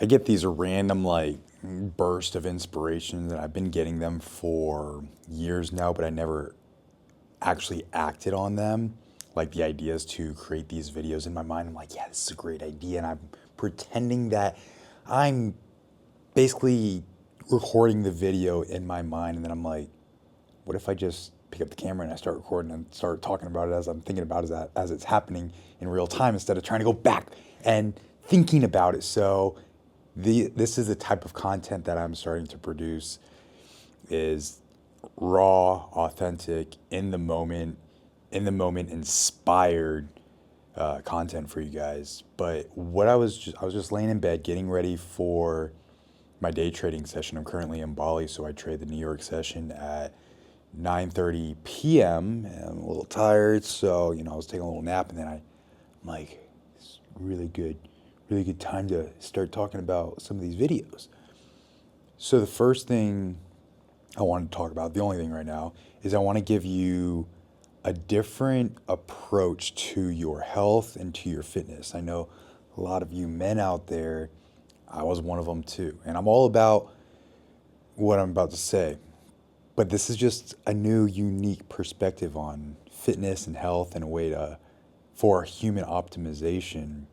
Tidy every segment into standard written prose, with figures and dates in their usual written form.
I get these random like bursts of inspiration, and I've been getting them for years now, but I never actually acted on them. Like the ideas to create these videos in my mind. I'm like, yeah, this is a great idea. And I'm pretending that I'm basically recording the video in my mind. And then I'm like, what if I just pick up the camera and I start recording and start talking about it as I'm thinking about it as it's happening in real time instead of trying to go back and thinking about it. So this is the type of content that I'm starting to produce is raw, authentic, in the moment, inspired content for you guys. But I was just laying in bed getting ready for my day trading session. I'm currently in Bali, so I trade the New York session at 9:30 p.m. And I'm a little tired, so I was taking a little nap, and then I'm like, it's really good time to start talking about some of these videos. So the first thing I want to talk about, the only thing right now, is I want to give you a different approach to your health and to your fitness. I know a lot of you men out there, I was one of them too. And I'm all about what I'm about to say. But this is just a new, unique perspective on fitness and health and a way for human optimization.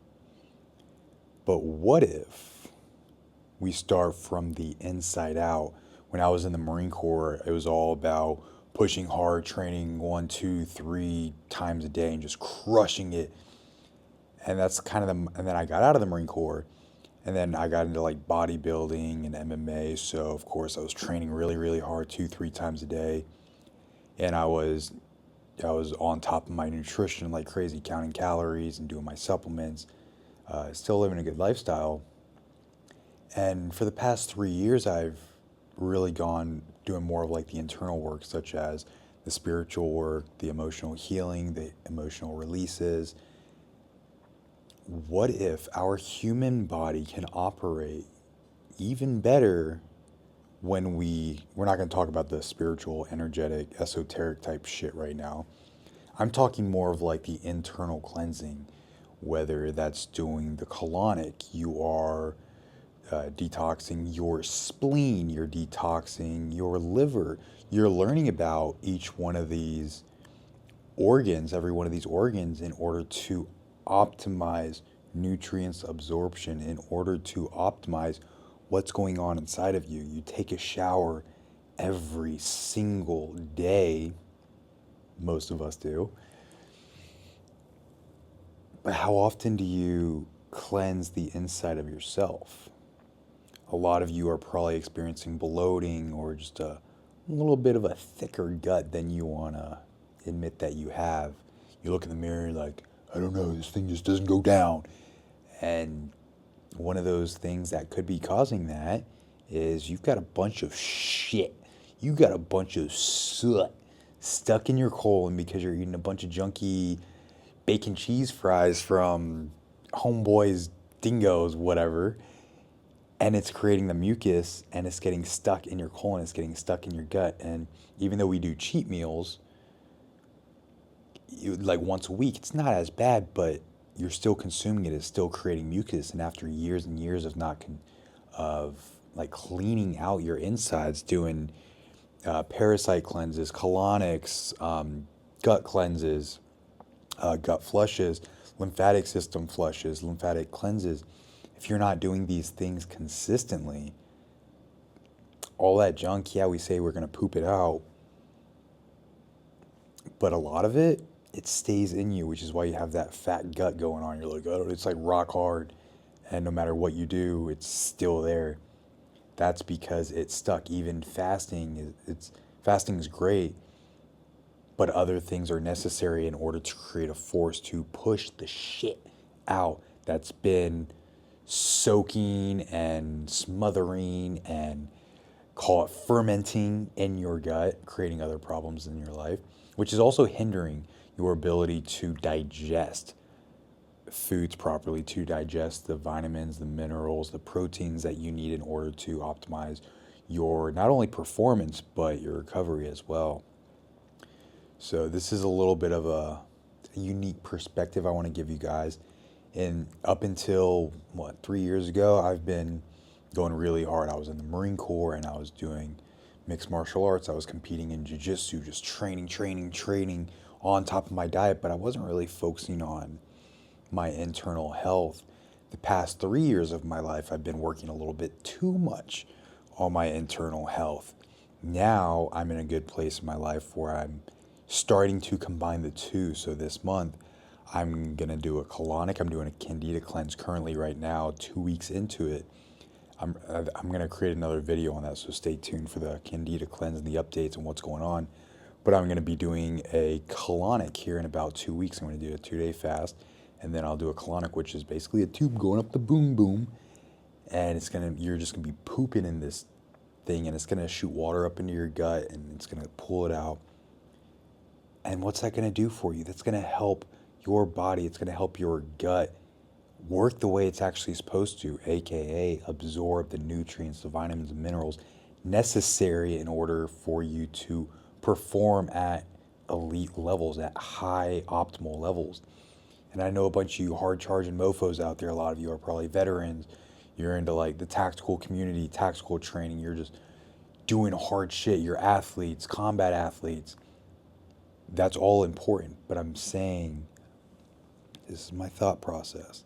But what if we start from the inside out? When I was in the Marine Corps, it was all about pushing hard, training one, two, three times a day and just crushing it. And that's and then I got out of the Marine Corps and then I got into like bodybuilding and MMA. So of course I was training really, really hard, two, three times a day. And I was on top of my nutrition like crazy, counting calories and doing my supplements, still living a good lifestyle. And for the past 3 years, I've really gone doing more of like the internal work, such as the spiritual work, the emotional healing, the emotional releases. What if our human body can operate even better when we're not going to talk about the spiritual, energetic, esoteric type shit right now. I'm talking more of like the internal cleansing, whether that's doing the colonic, you are detoxing your spleen, you're detoxing your liver. You're learning about each one of these organs, every one of these organs, in order to optimize nutrients absorption, in order to optimize what's going on inside of you. You take a shower every single day, most of us do. But how often do you cleanse the inside of yourself? A lot of you are probably experiencing bloating or just a little bit of a thicker gut than you want to admit that you have. You look in the mirror like, I don't know, this thing just doesn't go down. And one of those things that could be causing that is you've got a bunch of shit. You got a bunch of soot stuck in your colon because you're eating a bunch of junky bacon cheese fries from Homeboy's Dingoes, whatever. And it's creating the mucus and it's getting stuck in your colon, it's getting stuck in your gut. And even though we do cheat meals, like once a week, it's not as bad, but you're still consuming it. It's still creating mucus. And after years and years of of like cleaning out your insides, doing parasite cleanses, colonics, gut cleanses, gut flushes, lymphatic system flushes, lymphatic cleanses. If you're not doing these things consistently, all that junk, yeah, we say we're going to poop it out, but a lot of it stays in you, which is why you have that fat gut going on. You're like, oh, it's like rock hard. And no matter what you do, it's still there. That's because it's stuck. Even fasting is great, but other things are necessary in order to create a force to push the shit out that's been soaking and smothering and call it fermenting in your gut, creating other problems in your life, which is also hindering your ability to digest foods properly, to digest the vitamins, the minerals, the proteins that you need in order to optimize your not only performance but your recovery as well. So this is a little bit of a unique perspective I want to give you guys And up until, 3 years ago, I've been going really hard. I was in the Marine Corps and I was doing mixed martial arts. I was competing in jiu-jitsu, just training on top of my diet, but I wasn't really focusing on my internal health. The past 3 years of my life, I've been working a little bit too much on my internal health. Now I'm in a good place in my life where I'm starting to combine the two. So this month, I'm gonna do a colonic. I'm doing a candida cleanse currently right now, 2 weeks into it. I'm gonna create another video on that, so stay tuned for the candida cleanse and the updates and what's going on. But I'm gonna be doing a colonic here in about 2 weeks. I'm gonna do a 2-day fast, and then I'll do a colonic, which is basically a tube going up the boom boom, and you're just gonna be pooping in this thing, and it's gonna shoot water up into your gut, and it's gonna pull it out. And what's that gonna do for you? That's gonna help your body. It's gonna help your gut work the way it's actually supposed to, aka absorb the nutrients, the vitamins and minerals necessary in order for you to perform at elite levels, at high optimal levels. And I know a bunch of you hard charging mofos out there, a lot of you are probably veterans. You're into like the tactical community, tactical training, you're just doing hard shit. You're athletes, combat athletes. That's all important, but I'm saying, this is my thought process.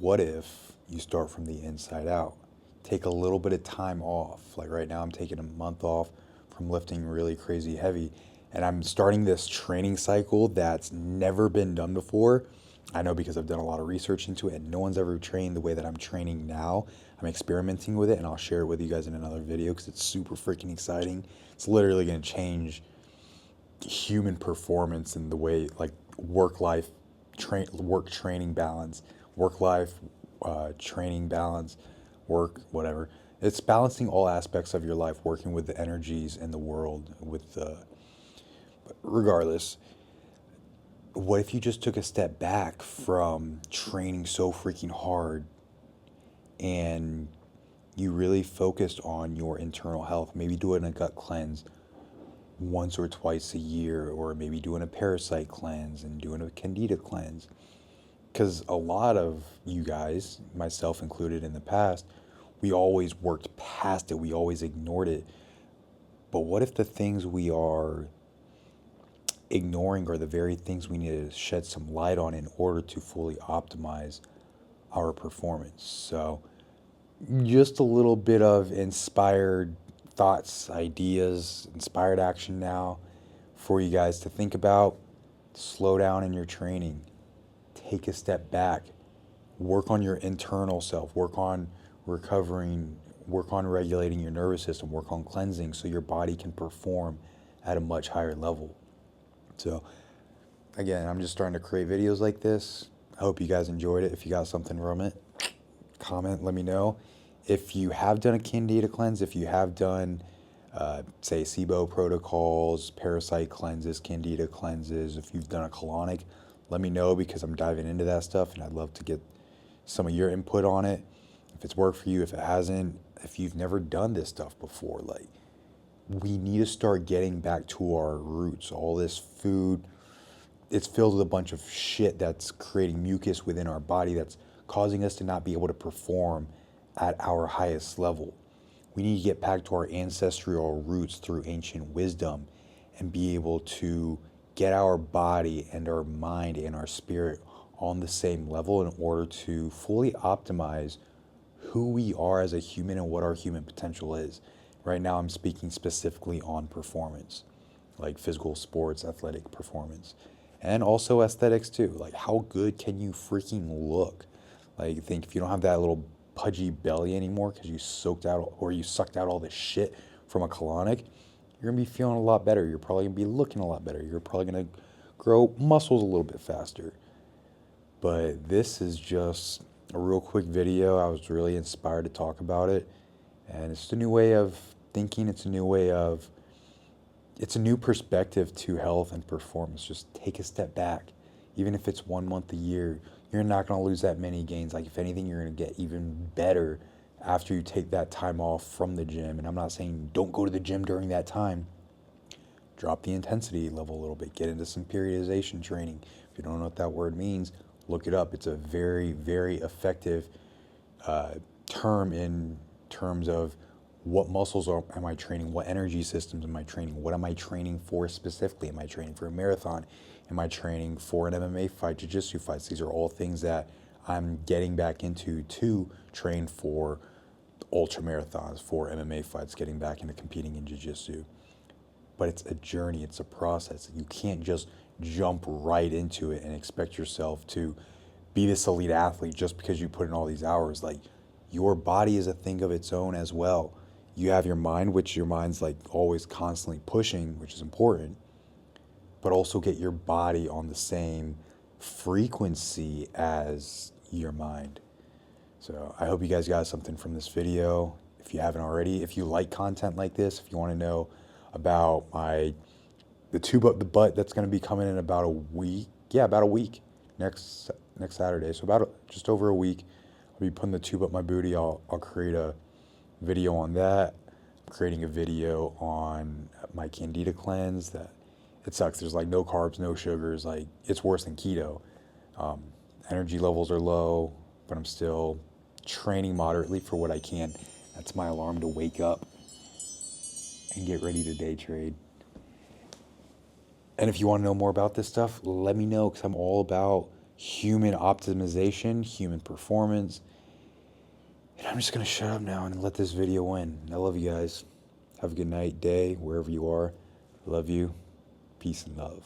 What if you start from the inside out? Take a little bit of time off. Like right now, I'm taking a month off from lifting really crazy heavy, and I'm starting this training cycle that's never been done before. I know because I've done a lot of research into it, and no one's ever trained the way that I'm training now. I'm experimenting with it, and I'll share it with you guys in another video because it's super freaking exciting. It's literally going to change human performance in the way, like work training balance, work life training balance, work whatever. It's balancing all aspects of your life, working with the energies in the world. But regardless, what if you just took a step back from training so freaking hard and you really focused on your internal health? Maybe doing a gut cleanse once or twice a year, or maybe doing a parasite cleanse and doing a candida cleanse. Because a lot of you guys, myself included in the past, we always worked past it, we always ignored it. But what if the things we are ignoring are the very things we need to shed some light on in order to fully optimize our performance? So just a little bit of inspired thoughts, ideas, inspired action now for you guys to think about. Slow down in your training. Take a step back. Work on your internal self. Work on recovering. Work on regulating your nervous system. Work on cleansing so your body can perform at a much higher level. So, again, I'm just starting to create videos like this. I hope you guys enjoyed it. If you got something from it, comment, let me know. If you have done a candida cleanse, if you have done, say, SIBO protocols, parasite cleanses, candida cleanses, if you've done a colonic, let me know because I'm diving into that stuff and I'd love to get some of your input on it. If it's worked for you, if it hasn't, if you've never done this stuff before, like, we need to start getting back to our roots. All this food, it's filled with a bunch of shit that's creating mucus within our body that's causing us to not be able to perform at our highest level. We need to get back to our ancestral roots through ancient wisdom and be able to get our body and our mind and our spirit on the same level in order to fully optimize who we are as a human and what our human potential is. Right now, I'm speaking specifically on performance, like physical sports, athletic performance, and also aesthetics too. Like, how good can you freaking look? Like, think if you don't have that little pudgy belly anymore because you sucked out all the shit from a colonic, you're gonna be feeling a lot better. You're probably gonna be looking a lot better. You're probably gonna grow muscles a little bit faster. But this is just a real quick video. I was really inspired to talk about it, and it's a new way of thinking. It's a new perspective to health and performance. Just take a step back. Even if it's 1 month a year, you're not going to lose that many gains. Like, if anything, you're going to get even better after you take that time off from the gym. And I'm not saying don't go to the gym during that time. Drop the intensity level a little bit. Get into some periodization training. If you don't know what that word means, Look it up. It's a very, very effective term in terms of what am I training, what energy systems am I training, what am I training for specifically? Am I training for a marathon? Am I training for an MMA fight, jiu-jitsu fights? These are all things that I'm getting back into to train for ultra marathons, for MMA fights, getting back into competing in jiu-jitsu. But it's a journey, it's a process. You can't just jump right into it and expect yourself to be this elite athlete just because you put in all these hours. Like, your body is a thing of its own as well. You have your mind, which your mind's like always constantly pushing, which is important, but also get your body on the same frequency as your mind. So I hope you guys got something from this video. If you haven't already, if you like content like this, if you want to know about the tube up the butt that's going to be coming in about a week, about a week, next Saturday. So just over a week, I'll be putting the tube up my booty. I'll create a video on that. I'm creating a video on my candida cleanse. That it sucks. There's like no carbs, no sugars. Like, it's worse than keto. Energy levels are low, but I'm still training moderately for what I can. That's my alarm to wake up and get ready to day trade. And if you want to know more about this stuff, let me know, because I'm all about human optimization, human performance. And I'm just going to shut up now and let this video win. I love you guys. Have a good night, day, wherever you are. Love you. Peace and love.